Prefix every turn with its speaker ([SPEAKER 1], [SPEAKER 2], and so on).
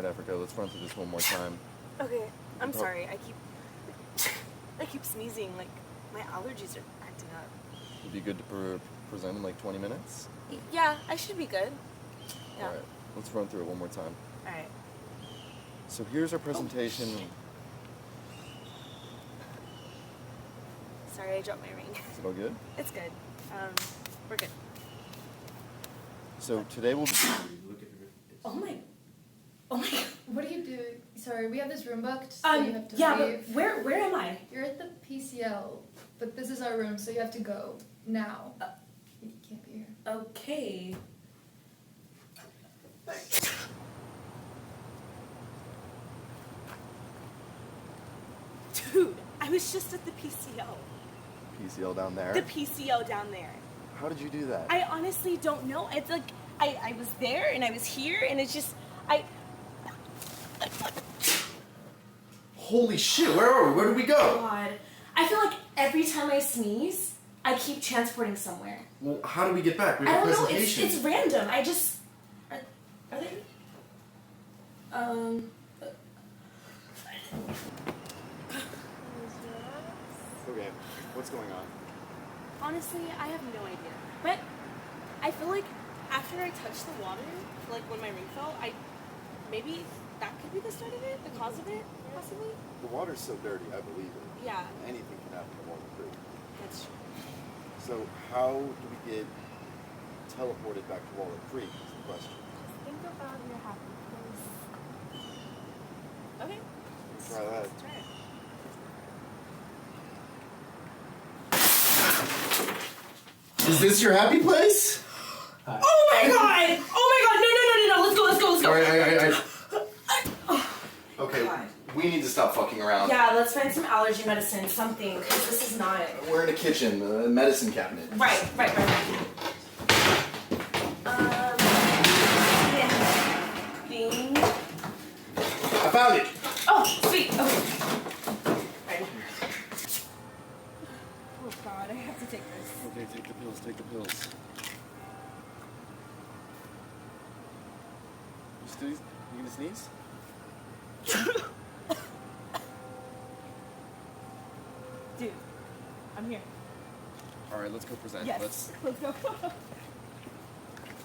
[SPEAKER 1] Alright, Africa, let's run through this one more time.
[SPEAKER 2] Okay, I'm sorry. I keep sneezing. Like, my allergies are acting up.
[SPEAKER 1] It'd be good to present in like 20 minutes?
[SPEAKER 2] Yeah, I should be good. Yeah.
[SPEAKER 1] Alright, let's run through it one more time.
[SPEAKER 2] Alright.
[SPEAKER 1] So here's our presentation.
[SPEAKER 2] Sorry, I dropped my ring.
[SPEAKER 1] Is it all good?
[SPEAKER 2] It's good. We're good.
[SPEAKER 1] So today we'll be...
[SPEAKER 2] Oh my God.
[SPEAKER 3] What do you do? Sorry, we have this room booked, so you have to leave.
[SPEAKER 2] But where am I?
[SPEAKER 3] You're at the PCL, but this is our room, so you have to go now. You can't be here.
[SPEAKER 2] Okay. Dude, I was just at the PCO.
[SPEAKER 1] PCL down there?
[SPEAKER 2] The PCO down there.
[SPEAKER 1] How did you do that?
[SPEAKER 2] I honestly don't know. It's like, I was there and I was here and it's just,
[SPEAKER 4] Holy shit, where are we? Where did we go?
[SPEAKER 2] God. I feel like every time I sneeze, I keep transporting somewhere.
[SPEAKER 4] Well, how do we get back? We
[SPEAKER 2] I
[SPEAKER 4] have a
[SPEAKER 2] don't know,
[SPEAKER 4] presentation.
[SPEAKER 2] it's random. I just, are they?
[SPEAKER 1] Okay, what's going on?
[SPEAKER 2] Honestly, I have no idea. But I feel like after I touched the water, like when my ring fell, maybe that could be the start of it, the cause of it, possibly?
[SPEAKER 1] The water's so dirty, I believe it.
[SPEAKER 2] Yeah.
[SPEAKER 1] Anything can happen to Walnut Creek.
[SPEAKER 2] That's true.
[SPEAKER 1] So how do we get teleported back to Walnut Creek is the question.
[SPEAKER 5] Think about your happy place.
[SPEAKER 2] Okay.
[SPEAKER 1] Try that.
[SPEAKER 2] Let's try it.
[SPEAKER 4] Is this your happy place?
[SPEAKER 2] Oh my god! Oh my god! No! Let's go!
[SPEAKER 4] Alright. Okay,
[SPEAKER 2] God.
[SPEAKER 4] we need to stop fucking around.
[SPEAKER 2] Yeah, let's find some allergy medicine, something, because this is not...
[SPEAKER 4] We're in a kitchen, a medicine cabinet.
[SPEAKER 2] Right. Thing.
[SPEAKER 4] I found it!
[SPEAKER 2] Oh, sweet. Okay. Right. Oh god, I have to take this.
[SPEAKER 1] Okay, take the pills. You gonna sneeze?
[SPEAKER 2] Dude, I'm here.
[SPEAKER 1] Alright, let's go present.
[SPEAKER 2] Yes. Let's go.